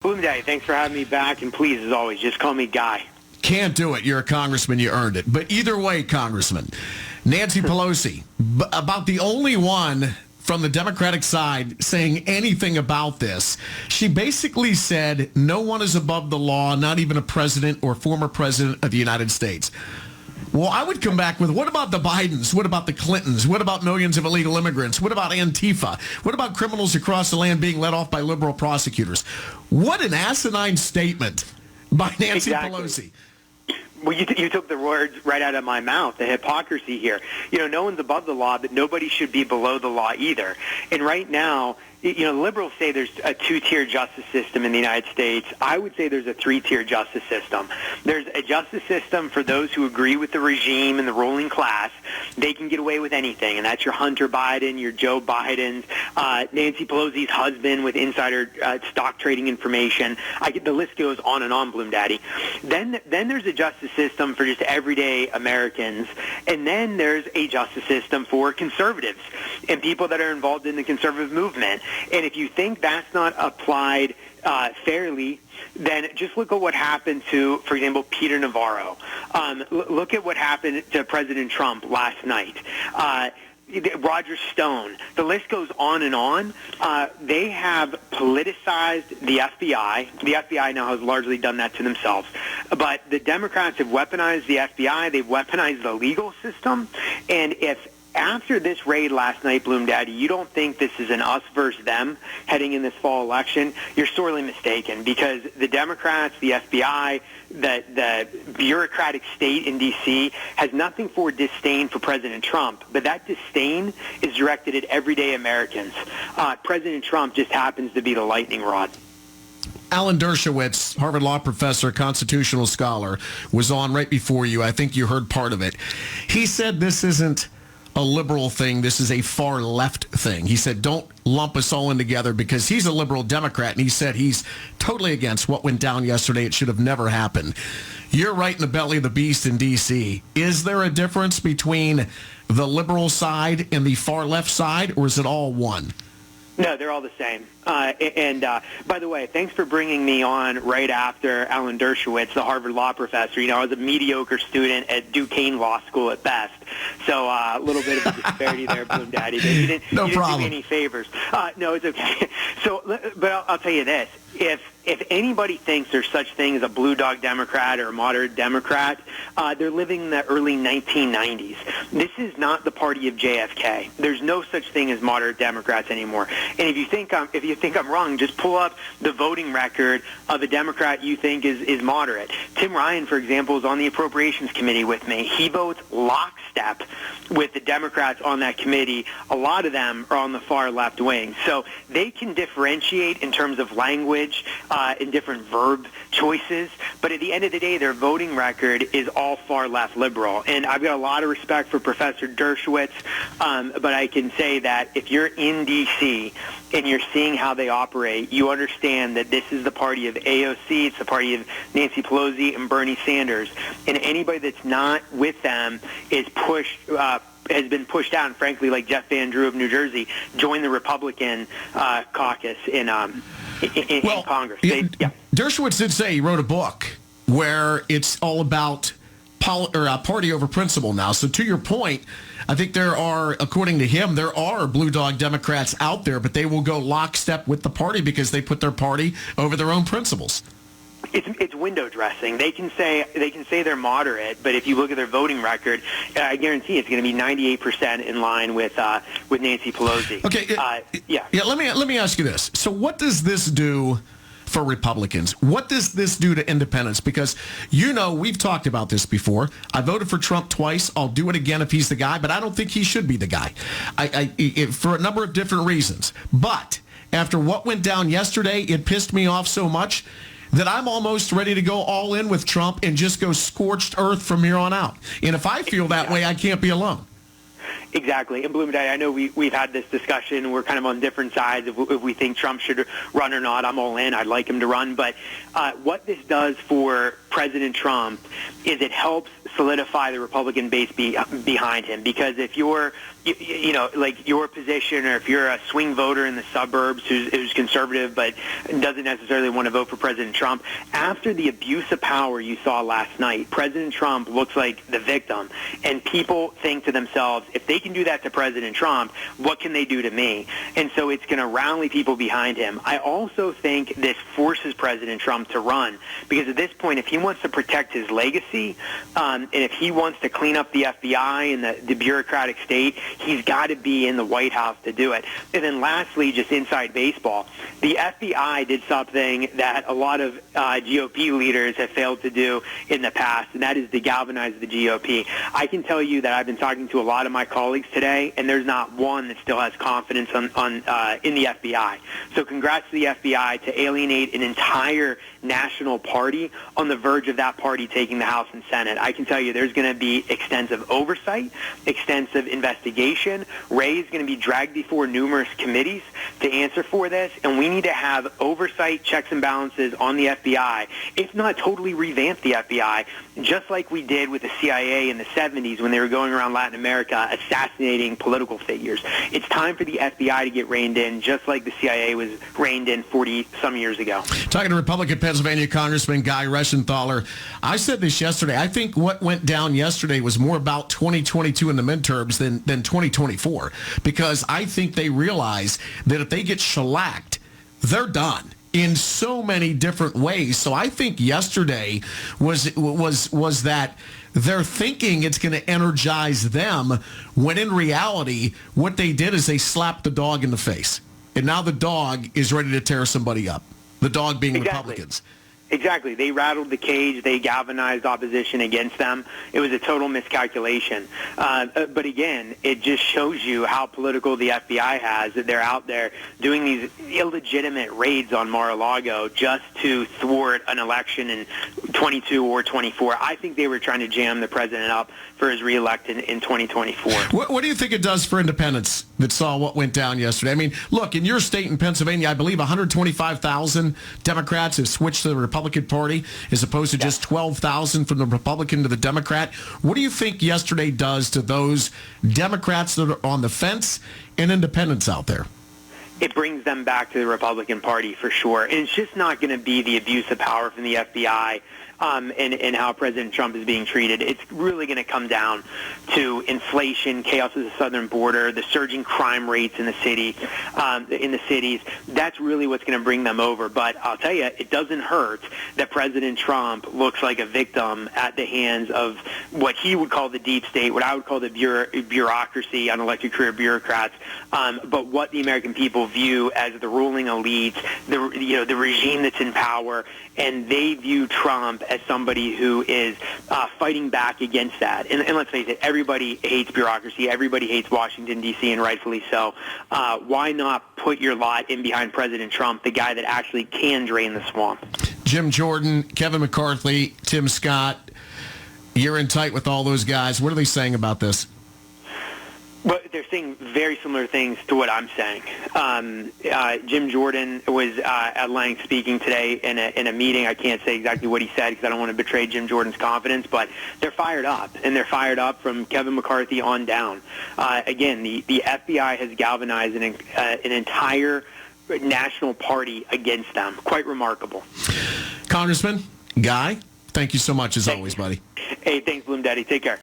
Bloomdaddy, thanks for having me back, and please, as always, just call me Guy. Can't do it. You're a congressman. You earned it. But either way, Congressman, Nancy Pelosi, about the only one from the Democratic side saying anything about this. She basically said no one is above the law, not even a president or former president of the United States. Well, I would come back with, what about the Bidens? What about the Clintons? What about millions of illegal immigrants? What about Antifa? What about criminals across the land being let off by liberal prosecutors? What an asinine statement by Nancy Pelosi. Well, you took the words right out of my mouth, the hypocrisy here. No one's above the law, but nobody should be below the law either. And right now, liberals say there's a two-tier justice system in the United States. I would say there's a three-tier justice system. There's a justice system for those who agree with the regime and the ruling class. They can get away with anything, and that's your Hunter Biden, your Joe Bidens, Nancy Pelosi's husband with insider stock trading information. The list goes on and on, Bloomdaddy. Then there's a justice system for just everyday Americans, and then there's a justice system for conservatives and people that are involved in the conservative movement. And if you think that's not applied fairly, then just look at what happened to, for example, Peter Navarro. Look at what happened to President Trump last night. Roger Stone. The list goes on and on. They have politicized the FBI. The FBI now has largely done that to themselves. But the Democrats have weaponized the FBI. They've weaponized the legal system. And if after this raid last night, Bloomdaddy, you don't think this is an us versus them heading in this fall election, you're sorely mistaken, because the Democrats, the FBI, the bureaucratic state in D.C. has nothing for disdain for President Trump, but that disdain is directed at everyday Americans. President Trump just happens to be the lightning rod. Alan Dershowitz, Harvard Law professor, constitutional scholar, was on right before you. I think you heard part of it. He said this isn't a liberal thing. This is a far left thing. He said, don't lump us all in together, because he's a liberal Democrat, and he said he's totally against what went down yesterday. It should have never happened. You're right in the belly of the beast in D.C. Is there a difference between the liberal side and the far left side, or is it all one? No, they're all the same. And by the way, thanks for bringing me on right after Alan Dershowitz, the Harvard Law professor. I was a mediocre student at Duquesne Law School at best. So a little bit of a disparity there, Bloomdaddy. But you didn't do me any favors. No, it's okay. So, but I'll tell you this. If anybody thinks there's such thing as a blue dog Democrat or a moderate Democrat, they're living in the early 1990s. This is not the party of JFK. There's no such thing as moderate Democrats anymore. And if you think I'm wrong, just pull up the voting record of a Democrat you think is moderate. Tim Ryan, for example, is on the Appropriations Committee with me. He votes lockstep with the Democrats on that committee. A lot of them are on the far left wing. So they can differentiate in terms of language, in different verb choices, but at the end of the day, their voting record is all far left liberal. And I've got a lot of respect for Professor Dershowitz, but I can say that if you're in D.C. and you're seeing how they operate, you understand that this is the party of AOC, it's the party of Nancy Pelosi and Bernie Sanders, and anybody that's not with them is has been pushed out, and frankly, like Jeff Van Drew of New Jersey, joined the Republican caucus in Congress. Dershowitz did say he wrote a book where it's all about party over principle now. So to your point, I think there are, according to him, there are blue dog Democrats out there, but they will go lockstep with the party because they put their party over their own principles. It's window dressing. They can say they're moderate, but if you look at their voting record, I guarantee it's going to be 98% in line with Nancy Pelosi. Okay. Let me ask you this. So what does this do for Republicans? What does this do to independents? Because we've talked about this before. I voted for Trump twice. I'll do it again if he's the guy, but I don't think he should be the guy. For a number of different reasons. But after what went down yesterday, it pissed me off so much that I'm almost ready to go all in with Trump and just go scorched earth from here on out. And if I feel that way, I can't be alone. Exactly. And Bloomdaddy, I know we've had this discussion. We're kind of on different sides if we think Trump should run or not. I'm all in. I'd like him to run. But what this does for President Trump is it helps solidify the Republican base behind him. Because if you're, like your position, or if you're a swing voter in the suburbs who's conservative but doesn't necessarily want to vote for President Trump, after the abuse of power you saw last night, President Trump looks like the victim. And people think to themselves, if they can do that to President Trump, what can they do to me? And so it's going to rally people behind him. I also think this forces President Trump to run, because at this point, if he wants to protect his legacy, and if he wants to clean up the FBI and the bureaucratic state, he's got to be in the White House to do it. And then lastly, just inside baseball, the FBI did something that a lot of GOP leaders have failed to do in the past, and that is to galvanize the GOP. I can tell you that I've been talking to a lot of my colleagues today, and there's not one that still has confidence in the FBI. So congrats to the FBI to alienate an entire national party on the verge of that party taking the House and Senate. I can tell you there's going to be extensive oversight, extensive investigation. Ray is going to be dragged before numerous committees to answer for this, and we need to have oversight, checks and balances on the FBI, if not totally revamp the FBI, just like we did with the CIA in the 70s when they were going around Latin America assassinating political figures. It's time for the FBI to get reined in, just like the CIA was reined in 40-some years ago. Talking to Republican Pennsylvania Congressman Guy Reschenthaler, I said this yesterday. I think what went down yesterday was more about 2022 in the midterms than 2024, because I think they realize that if they get shellacked, they're done in so many different ways. So I think yesterday was that they're thinking it's going to energize them, when in reality, what they did is they slapped the dog in the face. And now the dog is ready to tear somebody up. The dog being Republicans. Exactly. They rattled the cage. They galvanized opposition against them. It was a total miscalculation. But again, it just shows you how political the FBI has, that they're out there doing these illegitimate raids on Mar-a-Lago just to thwart an election in 22 or 24. I think they were trying to jam the president up for his reelect in 2024. What do you think it does for independents that saw what went down yesterday? I mean, look, in your state in Pennsylvania, I believe 125,000 Democrats have switched to the Republican Party as opposed to just 12,000 from the Republican to the Democrat. What do you think yesterday does to those Democrats that are on the fence and independents out there? It brings them back to the Republican Party for sure. And it's just not going to be the abuse of power from the FBI and how President Trump is being treated. It's really going to come down to inflation, chaos at the southern border, the surging crime rates in the cities. That's really what's going to bring them over. But I'll tell you, it doesn't hurt that President Trump looks like a victim at the hands of what he would call the deep state, what I would call the bureaucracy, unelected career bureaucrats, but what the American people view as the ruling elite, the regime that's in power, and they view Trump as somebody who is fighting back against that. And let's face it, everybody hates bureaucracy. Everybody hates Washington, D.C., and rightfully so. Why not put your lot in behind President Trump, the guy that actually can drain the swamp? Jim Jordan, Kevin McCarthy, Tim Scott, you're in tight with all those guys. What are they saying about this? Well, they're saying very similar things to what I'm saying. Jim Jordan was at length speaking today in a meeting. I can't say exactly what he said because I don't want to betray Jim Jordan's confidence, but they're fired up, and they're fired up from Kevin McCarthy on down. Again, the FBI has galvanized an entire national party against them. Quite remarkable. Congressman, Guy, thank you so much as always, buddy. Hey, thanks, Bloomdaddy. Take care.